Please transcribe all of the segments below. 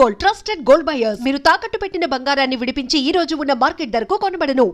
Gold, trusted gold buyers. మీరు తాకట్టు పెట్టిన బంగారాన్ని విడిపించి ఈ రోజు ఉన్న మార్కెట్ ధరకు కొనబడను.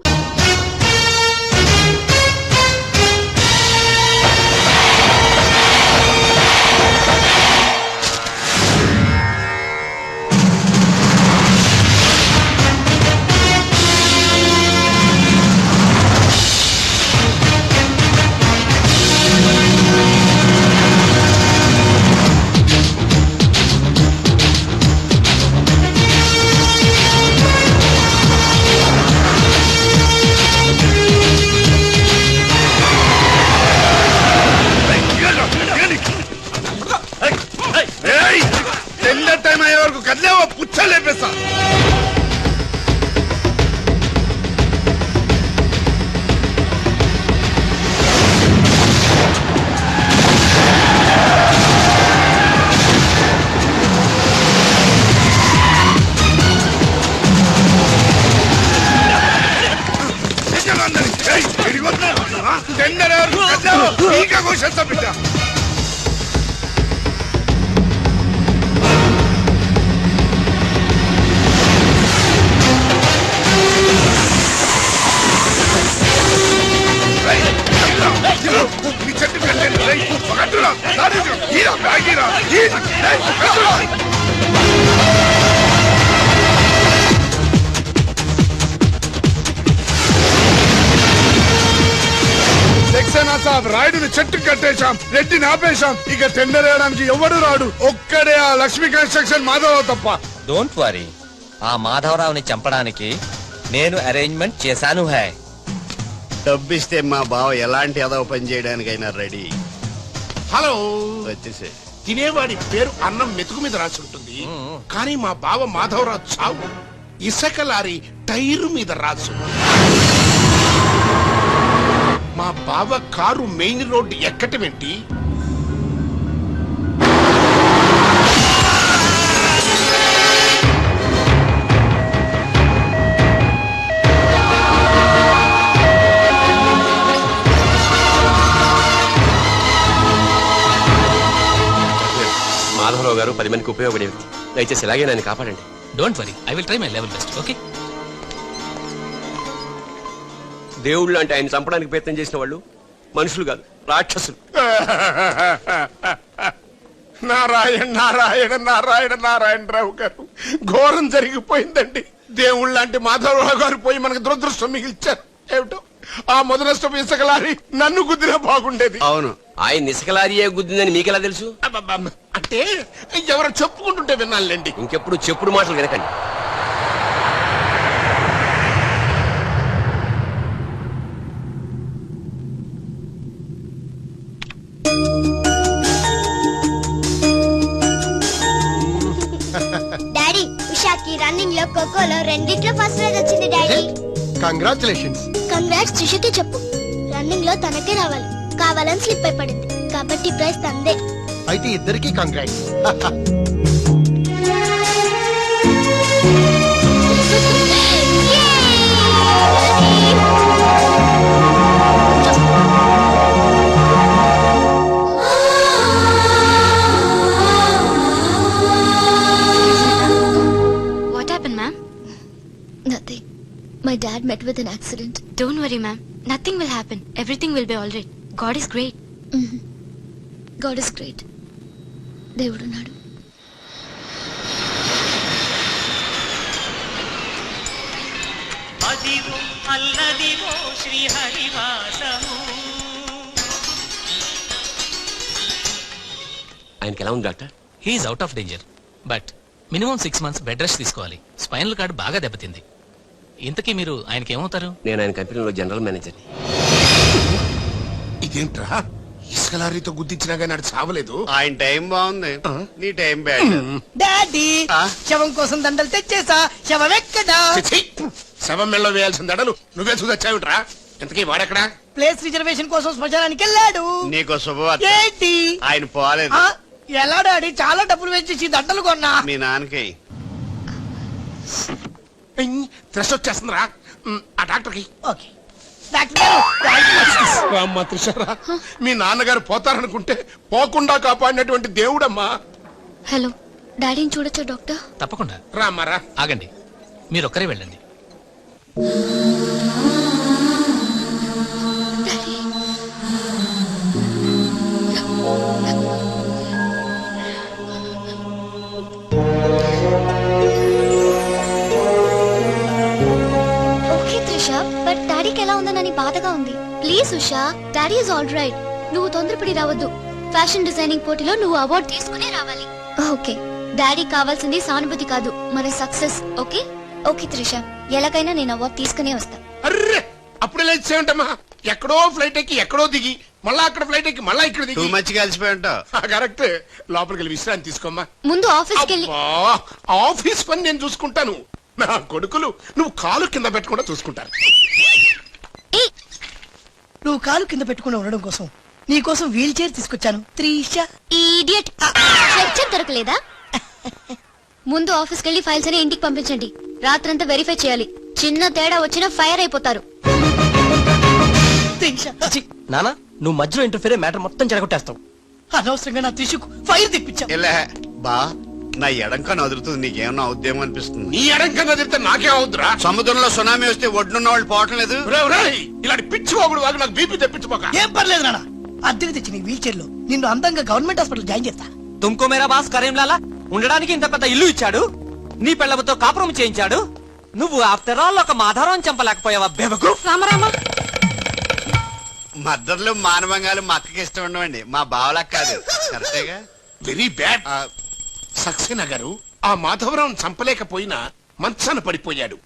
రాయుడిని చెట్టు కట్టేశాం, రెడ్డిని ఆపేశాం. ఇక టెండర్ వేయడానికి ఎవడు రాడు. ఒక్కడే ఆ లక్ష్మీ కన్స్ట్రక్షన్ మాధవరావు తప్ప. డోంట్ వరీ, ఆ మాధవరావుని చంపడానికి నేను అరేంజ్మెంట్ చేశాను. డబ్బిస్తే మా బావ ఎలాంటి అదవ పని చేయడానికైనా రెడీ. హలో, వచ్చేసే. తినేవాడి పేరు అన్నం మెతుకు మీద రాసి ఉంటుంది, కానీ మా బావ మాధవరావు చావు ఇసుక లారీ టైరు మీద రాసు. మా బావ కారు మెయిన్ రోడ్డు ఎక్కటమేంటి? మాధవరావు గారు 10 మందికి ఉపయోగపడే వ్యక్తి. దయచేసి ఇలాగే నన్ను కాపాడండి. Don't worry, I will try my level best. Okay. దేవుళ్ళు అంటే ఆయన చంపడానికి ప్రయత్నం చేసిన వాళ్ళు మనుషులు కాదు, రాక్షసులు. నారాయణ నారాయణ నారాయణ నారాయణరావు గారు, ఘోరం జరిగిపోయిందండి. దేవుళ్ళు లాంటి మాధవరావు గారు పోయి మనకు దురదృష్టం మిగిల్చారు. ఏమిటో ఆ మొదలష్టం ఇసుకలారి నన్ను గుద్దినా బాగుండేది. అవును, ఆయన ఇసుకలారియే గుద్దిందని మీకెలా తెలుసు? అంటే ఎవరు చెప్పుకుంటుంటే వినాలండి. ఇంకెప్పుడు చెప్పుడు మాటలు వినకండి. డాడీ, ఉషాకి రన్నింగ్ లో ఖోఖోలో రెండిట్లో ఫస్ట్ ప్రైజ్ వచ్చింది డాడీ. కంగ్రాచులేషన్స్. కంగ్రాట్స్ త్రిషకి చెప్పు. రన్నింగ్ లో తనకే రావాలి, కావాలని స్లిప్ అయి పడింది కాబట్టి ప్రైజ్ తందే. అయితే ఇద్దరికి congrats. What happened, ma'am? Nothing. My dad met with an accident. Don't worry, ma'am. Nothing will happen. Everything will be all right. God is great. God is great. దేవుడున్నాడు. అదివో అల్లదివో శ్రీహరివాసము. ఆయనకి ఎలా ఉంది doctor? He's out of danger, but minimum 6 months bed rest తీసుకోవాలి. Spinal cord బాగా దెబ్బతింది. ఇంతకీ మీరు ఆయనకి ఏమవుతారు? నేను ఆయన కంపెనీలో జనరల్ మేనేజర్. ఇదేంట్రా, ఇసుక లారీతో గుద్దించినా కానీ అది చావలేదు. ఆయన టైం బాగుంది, నీ టైం బ్యాడ్. డాడీ, శవం కోసం దండలు తెచ్చేసా. శవం ఎక్కడా? శవం మెళ్ళలో వేయాల్సిన దడలు నువ్వే చూదొచ్చావిట్రా. ఇంతకీ వాడెక్కడా? ప్లేస్ రిజర్వేషన్ కోసం శ్మశానానికి వెళ్ళాడు. నీకో శుభవార్త. ఏంటి? ఆయన పోలేదు. ఎలా డాడీ? చాలా డబ్బులు వేసేసి దండలు కొన్నా. మీ నాన్నకి త్రెస్ వచ్చేస్తుందిరా. ఆ డాక్టర్కి. ఓకే డాక్టర్ గారు. అమ్మా త్రిషరా, మీ నాన్నగారు పోతారనుకుంటే పోకుండా కాపాడినటువంటి దేవుడమ్మా. హలో, డాడీని చూడొచ్చా డాక్టర్? తప్పకుండా. రామారా. ఆగండి, మీరొక్కరే వెళ్ళండి. ఓకే త్రిష, బట్ డాడీకి ఎలా ఉందని బాధగా ఉంది. Please Usha, daddy is all right. నువ్వు తొందరపడి రావద్దు. ఫ్యాషన్ డిజైనింగ్ పోటీలో నువ్వు అవార్డు తీసుకునే రావాలి. ఓకే, డాడీ కావాల్సింది సానుభూతి కాదు, మన సక్సెస్. ఓకే ఓకే త్రిష, ఎలాగైనా నేను అవార్డు తీసుకునే వస్తా. అర్రే అప్పుడే లేచేయంటమ్మా. ఎక్కడో ఫ్లైట్ ఎక్కి ఎక్కడో దిగి మళ్ళా అక్కడ ఫ్లైట్ ఎక్కి మళ్ళా ఇక్కడ టూ దిగి. మచ్ కలిసిపోయి ఉంటావు. కరెక్ట్. లోపలికి వెళ్ళి విశ్రాంతి తీసుకోమ్మా. ముందు ఆఫీస్కి వెళ్ళి. అబ్బా, ఆఫీస్ పని నేను చూసుకుంటాను. నా కొడుకులు నువ్వు కాలు కింద పెట్టకుండా చూసుకుంటారు. ఏయ్, నువ్వు కాలు కింద పెట్టుకుని ఉండడం కోసం నీ కోసం వీల్ చైర్ తీసుకొచ్చాను త్రిష. ఇడియట్. స్ట్రెచ్చర్ దొరకలేదా? ముందు ఆఫీస్కి వెళ్ళి ఫైల్స్ అని ఇంటికి పంపించండి. రాత్రంతా వెరిఫై చేయాలి. చిన్న తేడా వచ్చినా ఫైర్ అయిపోతారు. త్రిష, ఛీ, నానా, నువ్వు మధ్యలో ఇంటర్ఫీరే మ్యాటర్ మొత్తం చెడగొట్టేస్తావు. అనవసరంగా నా త్రిషకు ఫైర్ తెప్పించావు. ఎలా బా, నా ఎడంకా నదురుతుంది, నీకేమన్నా ఉద్యమం అనిపిస్తుంది? నీ ఎడంకన్నా తిరిగితే నాకే అవుద్దురా. సముద్రంలో సునామీ వస్తే ఒడ్డున్న వాళ్ళు పోవటం లేదు. ఇలాంటి పిచ్చి ఒకడు వాగు నాకు బీపీ తెప్పించుకోక. ఏం పర్లేదు నాన్న, అద్దెకి తెచ్చి నీ వీల్ చైర్ లో నిన్ను అందంగా గవర్నమెంట్ హాస్పిటల్ జాయిన్ చేస్తా. తుమ్కో మేరా బాస్ కరీంలాలా ఉండడానికి ఇంత పెద్ద ఇల్లు ఇచ్చాడు, నీ పెళ్ళబతో కాపురం చేయించాడు. నువ్వు ఆఫ్టర్ ఆల్ ఒక మాధారం చంపలేకపోయావా బేవకు? మద్దర్లు మానవంగాలు మా అక్కకి ఇష్టం ఉండవండి, మా బావలకు కాదు. కరెక్టేగా? Very bad. సక్సేనా గారు ఆ మాధవరావు చంపలేకపోయినా మంచాన పడిపోయాడు.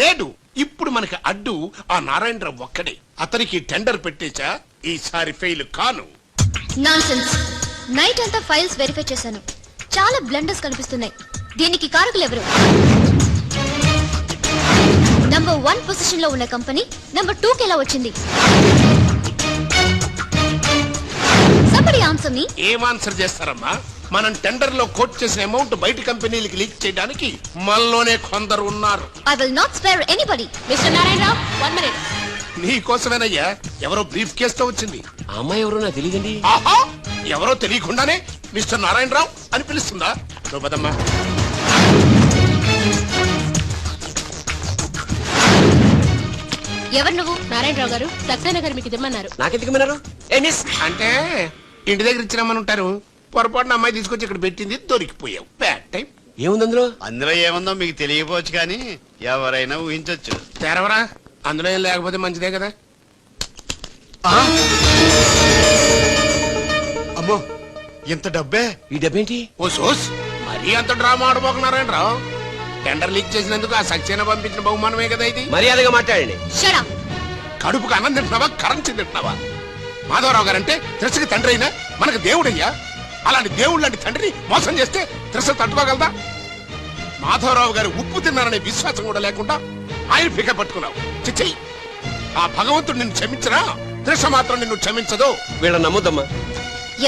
లేడు. ఇప్పుడు మనకి అడ్డు ఆ నారాయణరావు ఒక్కడే. అతనికి టెండర్ పెట్టేచా ఈసారి ఫెయిల్ కాను. నాన్సెన్స్. నైట్ అంతా ఫైల్స్ వెరిఫై చేశాను. చాలా బ్లండర్స్ కనిపిస్తున్నాయి. దీనికి కారకులు ఎవరు? నంబర్ 1 పొజిషన్ లో ఉన్న కంపెనీ నంబర్ 2 కి ఎలా వచ్చింది? Somebody answer me. ఏం ఆన్సర్ చేస్తారమ్మా? మనం టెండర్ లో కోట్ చేసిన అమౌంట్ బయట కంపెనీలకి లీక్ చేయడానికి మనలోనే కొందరు ఉన్నారు. I will not spare anybody. Mr. Narayanrao, 1 minute. నీ కోసమేనయ్యా. ఎవరో బ్రీఫ్ కేసుతో వచ్చింది. ఆ అమ్మాయి ఎవరో నాకు తెలియదండి. ఆహా, ఎవరో తెలియకుండానే మిస్టర్ నారాయణరావు అని పిలుస్తుందా? నువ్వు పదమ్మా. ఎవరు నువ్వు? నారాయణరావు గారు సక్సేనా గారు మీకు ఇమ్మన్నారు. నాకెందుకు విన్నారు? ఏ మిస్, అంటే ఇంటి దగ్గర ఇచ్చినామని ఉంటారు. పొరపాటున అమ్మాయి తీసుకొచ్చి ఇక్కడ పెట్టింది, దొరికిపోయావు. Bad time. ఏముంది అందులో? అందులో ఏముందో మీకు తెలియకపోవచ్చు కానీ ఎవరైనా ఊహించొచ్చు. తెరవరా, అందులో ఏం లేకపోతే మంచిదే కదా. అమ్మో, ఇంత డబ్బే? ఈ డబ్బేంటి? ఓ సోస్, మరీ అంత డ్రామా ఆడబోకున్నారాయణరావు. టెండర్ లీక్ చేసినందుకు ఆ సక్సేనా పంపించిన బహుమానమే కదా ఇది. మర్యాదగా మాట్లాడండి. Shut up. కడుపుకు అన్నం తింటున్నావా, కరెన్సీ తింటున్నావా? మాధవరావు గారంటే త్రిసకి తండ్రి అయినా మనకు దేవుడయ్యా. అలాంటి దేవుడు లాంటి తండ్రిని మోసం చేస్తే త్రిస తట్టుకోగలదా? మాధవరావు గారు ఉప్పు తిన్నారనే విశ్వాసం కూడా లేకుండా ఆయన పిక పట్టుకున్నావు. చిచ్చి, ఆ భగవంతుడు నిన్ను క్షమించరా? త్రిష మాత్రం నిన్ను క్షమించదు. వీళ్ళని నమ్మొద్దమ్మా.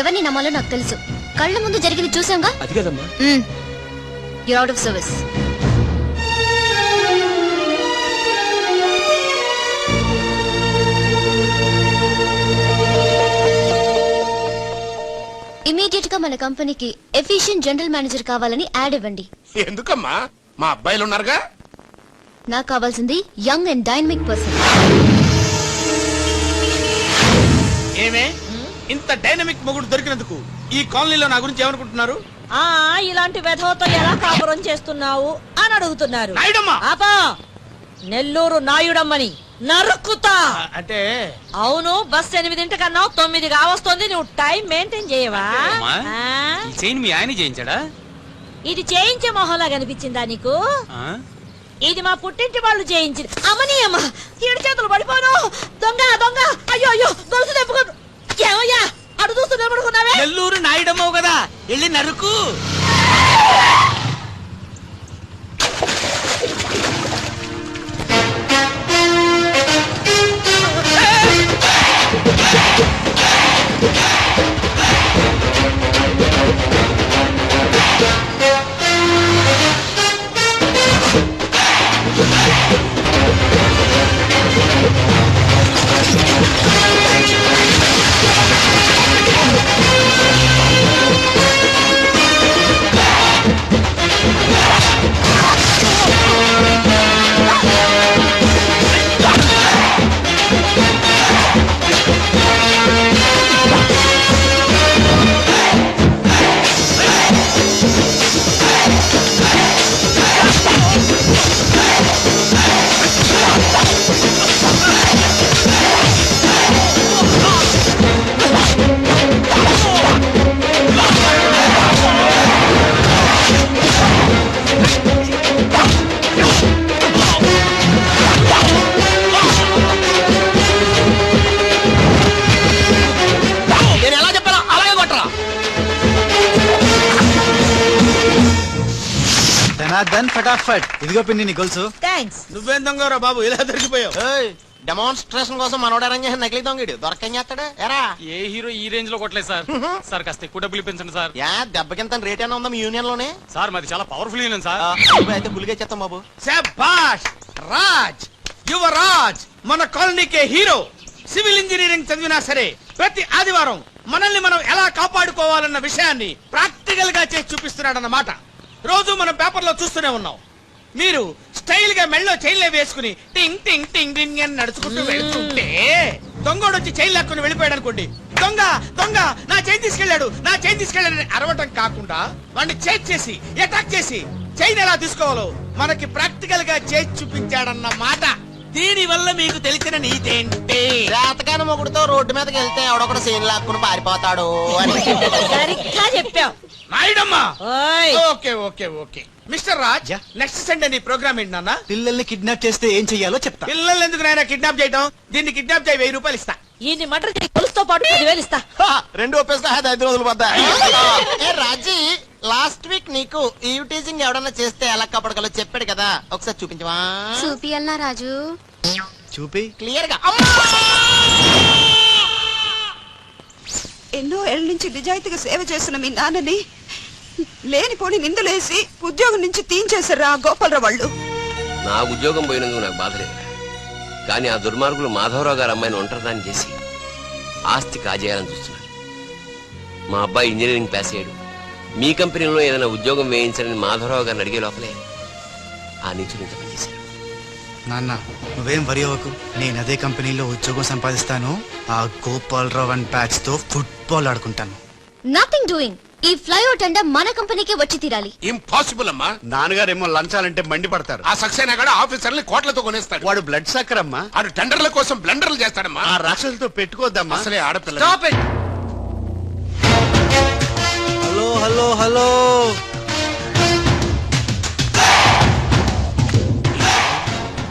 ఎవరిని నమ్మాలో నాకు తెలుసు. కళ్ళ ముందు జరిగింది చూసాంగా. అది కదమ్మా. You're out of service. Immediate గా మన కంపెనీకి ఎఫిషియెంట్ జనరల్ మేనేజర్ కావాలని యాడ్ ఇవ్వండి. ఎందుకమ్మా? మా అబ్బాయిలు ఉన్నారుగా. నాకు కావాల్సింది యంగ్ అండ్ డైనమిక్ పర్సన్. ఏమే ఇంత డైనమిక్ మొగుడు దొరికినందుకు ఈ కాలనీలో నా గురించి ఏమనుకుంటున్నారు? ఇలాంటి వెధవతో ఎలా కాపురం చేస్తున్నావు అని అడుగుతున్నారు. నాయుడమ్మా! ఆపా, నెల్లూరు నాయుడమ్మని నరుక్కుతా. అంటే అవును, బస్ 8:00 9 కావస్తుంది. నువ్వు టైం మెయింటైన్ చేయవా? చైన్ మీ ఆయన చేయించాడా? ఇది చేయించే మొహంలా కనిపించిందా నీకు? ఇది మా పుట్టింటి వాళ్ళు చేయించింది. అమ్మని అమ్మ, 7 చేతులు పడిపోను. దొంగ దొంగ, అయ్యో అయ్యో, గొలుసు తెప్పుకో. ఏమయ్యా అడు చూస్తూ నిలబడుకున్నావే? నెల్లూరు నాయుడమ్మవు కదా, వెళ్ళి నరుకు. ధనాధన్ ఫటాఫట్ ఇదిగో పిన్ని నీ గొలుసు. థ్యాంక్స్. నువ్వేం దొంగరా బాబు ఇలా దొరికిపోయావు? డెమాన్స్ట్రేషన్ కోసం మనోడు అరేంజ్ చేసిన నకిలీ దొంగడు దొరకం చేస్తాడు ఎరా ఏ హీరో ఈ రేంజ్ లో కొట్టలేదు సార్. సార్ కాస్త ఎక్కువ డబ్బులు ఇప్పించండి సార్. యా దెబ్బకింత రేట్ అయినా ఉందా మీ యూనియన్ లోనే? సార్ మాది చాలా పవర్ఫుల్ యూనియన్ సార్. అయితే గులిగే చేస్తాం బాబు. శభాష్ రాజ్, యువరాజ్, మన కాలనీకే హీరో. సివిల్ ఇంజనీరింగ్ చదివినా సరే ప్రతి ఆదివారం మనల్ని మనం ఎలా కాపాడుకోవాలన్న విషయాన్ని ప్రాక్టికల్ గా చేసి చూపిస్తున్నాడన్నమాట. రోజు మనం పేపర్లో చూస్తూనే ఉన్నాం. మీరు స్టైల్ గా మెళ్ళో చైన్లే వేసుకుని టింగ్ టింగ్ టింగ్ టింగ్ అని నడుచుకుంటూ వెళ్తుంటే దొంగోడు వచ్చి చైన్ లాక్కుని వెళ్ళిపోయాడు అనుకోండి. దొంగ దొంగ నా చైన్ తీసుకెళ్లాడు, నా చైన్ తీసుకెళ్లాడని అరవటం కాకుండా వాడిని చేజ్ చేసి అటాక్ చేసి చైన్ ఎలా తీసుకోవాలో మనకి ప్రాక్టికల్ గా చేసి చూపించాడన్న మాట. దీని వల్ల మీకు తెలిసిన నీతేంటి? జాతకాన మొగుడుతో రోడ్డు మీదకి వెళ్తే ఎవడొకడు సీన్ లాక్కుని పారిపోతాడు అని. సరిగ్గా చెప్పావు నాయుడమ్మా. ఓయ్. Okay okay okay mister Raj, next Sunday నీ ప్రోగ్రామ్ ఏంటి నాన్న? పిల్లల్ని కిడ్నాప్ చేస్తే ఏం చెయ్యాలో చెప్తా. పిల్లల్ని ఎందుకు నాయన కిడ్నాప్ చేయటం? దీన్ని కిడ్నాప్ చేయి 1000 రూపాయలు ఇస్తా. ఈయన్ని మటర్ చేయి గొలుసుతో పాటు 10,000 ఇస్తా. రెండు ఒప్పేస్తా 5 రోజులు పోతా. ఏ రాజీ, లాస్ట్ వీక్ నీకు ఈ టీజింగ్ ఎవడన్నా చేస్తే ఎలా కాపాడగలో చెప్పాడు కదా, ఒకసారి చూపించవా? చూపియల్నా రాజు? చూపి. క్లియర్ గా. ఎన్నో ఏళ్ళ నుంచి నిజాయితీగా సేవ చేస్తున్న మీ నాన్నని లేనిపోని నిందలేసి ఉద్యోగం నుంచి తీయించేశారు ఆ గోపాలరావు వాళ్ళు. నా ఉద్యోగం పోయినందుకు నాకు బాధ లేదు, కానీ ఆ దుర్మార్గులు మాధవరావు గారు అమ్మాయిని ఒంటరిదాన్ని చేసి ఆస్తి కాజేయాలని చూస్తున్నారు. మా అబ్బాయి ఇంజనీరింగ్ పాస్ అయ్యాడు, మీ కంపెనీలో ఏదైనా ఉద్యోగం వేయించాలని మాధవరావు గారిని అడిగే లోపలే ఆ నీచు నుంచి పనిచేశారు. నాన్న నువ్వేం వరి అవ్వకు, నేను అదే కంపెనీలో ఉద్యోగం సంపాదిస్తాను. ఆ గోపాలరావు అండ్ బ్యాచ్ తో ఫుట్బాల్ ఆడుకుంటాను. Nothing doing. ఈ ఫ్లైఓవర్ టెండర్ మన కంపెనీకే వచ్చి తీరాలి. ఇంపాసిబుల్ అమ్మా. నాన్నగారేమో లంచాలంటే మండిపడతారు. ఆ సక్సేనా కూడా ఆఫీసర్ని కోట్లతో కొనేస్తాడు. వాడు బ్లడ్ సక్కర్ అమ్మా. ఆడు టెండర్ల కోసం బ్లండర్లు చేస్తాడమ్మా. ఆ రాక్షసులతో పెట్టుకోవద్దమ్మా. అసలే ఆడపిల్ల. Stop it. Hello hello hello,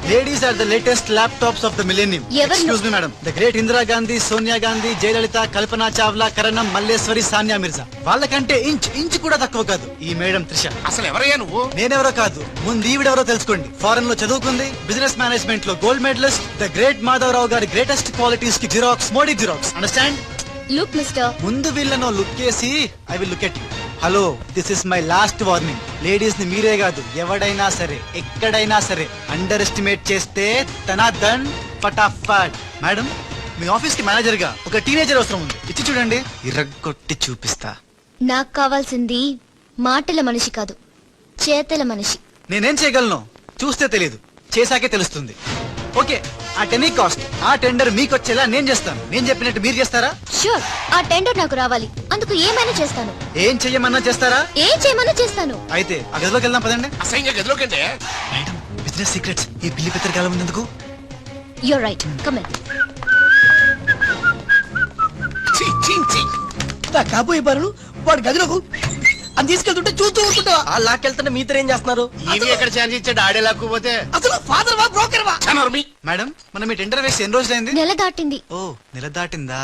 ladies are the latest laptops of the millennium. ఎవరు? Excuse me madam. The great Indira Gandhi, Sonia Gandhi, Jayalalitha, Kalpana Chawla, Karnam, Malleswari, Sania Mirza. వాళ్ళకంటే ఇంచ్ కూడా తక్కువ కాదు ఈ మేడం త్రిష. అసలు ఎవరయ్యా నువ్వు? నేనెవరో కాదు, ముందు ఈవిడెవరో తెలుసుకోండి. ఫారెన్ లో చదువుకుంది, బిజినెస్ మేనేజ్మెంట్ లో gold medalist. The great Madhavarao గారి గ్రేటెస్ట్ క్వాలిటీస్ కి xerox, Modi xerox. Understand? Look mister, ముందు వీళ్ళను లుక్ చేసి I will look at you. Hello, this is my last warning. Ladies ని మీరే కాదు, ఎవడైనా సరే ఎక్కడైనా సరే అండర్ ఎస్టిమేట్ చేస్తే ధనాధన్ ఫటాఫట్. మేడం, మీ ఆఫీస్ కి మేనేజర్ గా ఒక టీనేజర్ అవసరం ఉంది. ఇచ్చి చూడండి, ఇరగొట్టి చూపిస్తా. నాకు కావాల్సింది మాటల మనిషి కాదు, చేతల మనిషి. నేనేం చేయగలను చూస్తే తెలియదు, చేశాకే తెలుస్తుంది. ఓకే, ఆ టెనీ కాస్ట్, ఆ టెండర్ మీకు వచ్చేలా నేను చేస్తాను. నేను చెప్పినట్టు మీరు చేస్తారా? ష్యూర్, ఆ టెండర్ నాకు రావాలి. అందుకు ఏమైనా చేస్తాను. ఏం చెయ్యమన్నా చేస్తారా? ఏం చేయమన్నా చేస్తాను. అయితే ఆ గదిలోకి వెళ్దాం పదండి. అసహ్యంగా గదిలోకంటే మేడం, బిజినెస్ సీక్రెట్స్ ఈ పిల్లి పెద్దరు కాలం ఎందుకు? You're right, come in. కాబోయే బారులు వాడు గదిలోకు అని తీసుకెళ్తుంటే చూస్తూ ఊరుకుంటా. ఆ లాక్కెళ్తుంటే మీతో ఏం చేస్తున్నారు? ఈయన ఎక్కడ ఛాన్స్ ఇచ్చాడు? ఆడే లాక్కుపోతే. అసలు ఫాదర్ వా బ్రోకర్ వా? మేడం, మనం మీ టెండర్ వేసి ఎన్ని రోజులైంది? నెల దాటింది. ఓ, నెల దాటిందా?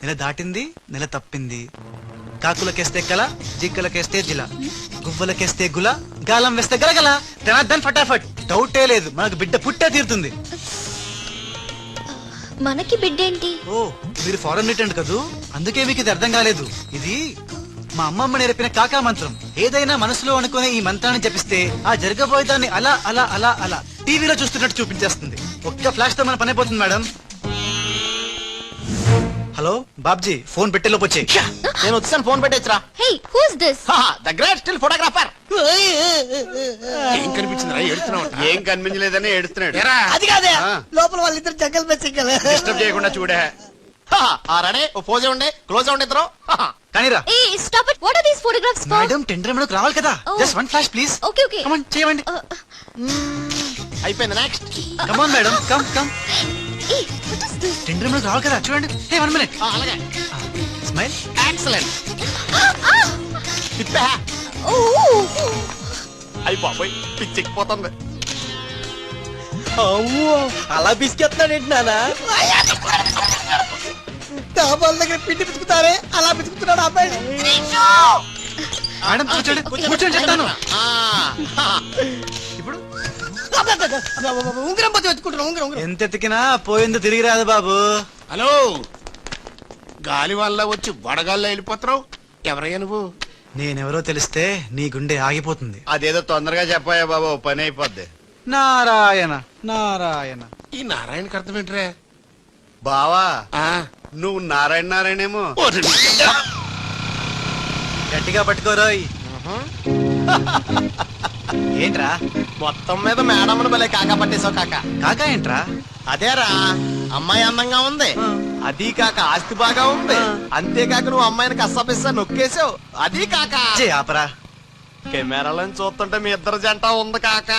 నెల దాటింది, నెల తప్పింది. కాకులకేస్తే కల, జింకలకేస్తే జిల, గువ్వలకేస్తే గుల, గాలం వేస్తే గలగల. ధనాధన్ ఫటాఫట్. డౌటే లేదు, మనకు బిడ్డ పుట్టే తీరుతుంది. మనకి బిడ్డేంటి? ఓ, మీరు ఫారెన్ రిటర్న్ కదూ, అందుకే మీకు ఇది అర్థం కాలేదు. ఇది మా అమ్మమ్మ నేర్పిన కాకా మంత్రం. ఏదైనా మనసులో అనుకునే ఈ మంత్రాన్ని జపిస్తే ఆ జరగబోయేదాన్ని అలా అలా అలా అలా టీవీలో చూస్తున్నట్టు చూపించేస్తుంది. ఒక్క ఫ్లాష్ తో మన పని అయిపోతుంది మేడం. హలో బాబ్జీ, ఫోన్ పెట్టేలోపు వచ్చే. నేను వచ్చాను, ఫోన్ పెట్టేచ్చరా. Hey, who's this? The great still photographer. ఏం కనిపించిందిరా? ఏడుతున్నావు? ఏం కనిపించలేదని ఏడుస్తున్నాడు. అది కాదే, లోపల వాళ్ళిద్దరు జంగల్ బెస్సింగల్. డిస్టర్బ్ చేయకుండా చూడే. రడే ఓ పోజే ఉండే, క్లోజ్ ఉండే ఇద్దరు. కానీరా. ఏ stop it. What are these photographs for? Madam, tender మనకు రావాలి కదా. Just one flash please. Okay okay, come on, చేయండి. అయిపోయింది, next. Come on madam, come come. ఏ వాట్ ఇస్ దిస్? టెండర్ మనకు రావాలి కదా, చూడండి. Hey, 1 minute. అలాగే, స్మైల్. ఎక్సలెంట్. తిప్పా. ఓ, అయిపోయి పిచ్చెక్కిపోతుంది. అమ్మో, అలా బిస్కెత్తున్నాడేంటి నానా? డాబాల దగ్గర పిండి పిసుకుతారే అలా పిసుకుతున్నాడు అబ్బాయి. మేడం కూర్చోండి, కూర్చోండి చెప్తాను. ఇప్పుడు ఉంగరం పోతే వెతుకుంటున్నా ఉంగరం ఎంత ఎతికినా పోయింది తిరిగి రాదు బాబు. హలో, గాలి వల్ల వచ్చి వడగాల్లో వెళ్ళిపోతున్నావు. ఎవరయ్యా నువ్వు? నేనెవరో తెలిస్తే నీ గుండె ఆగిపోతుంది. అదేదో తొందరగా చెప్పాయా బాబు, పని అయిపోద్ది. నారాయణ నారాయణ. ఈ నారాయణకి అర్థం ఏంట్రా? బావా ఆ, నువ్వు నారాయణ నారాయణేమో. ఓరి నీ. గట్టిగా పట్టుకోరోయ్. ఏంట్రా మొత్తం మీద మేడమ్ను భలే కాకా పట్టేశావు కాక. కాకా ఏంట్రా? అదేరా, అమ్మాయి అందంగా ఉంది, అది కాక ఆస్తి బాగా ఉంది, అంతేకాక నువ్వు అమ్మాయిని కష్టపిస్తా నొక్కేసావు, అది కాక చే ఆపరా. కెమెరాలను చూస్తుంటే మీ ఇద్దరు జంట ఉంది కాక.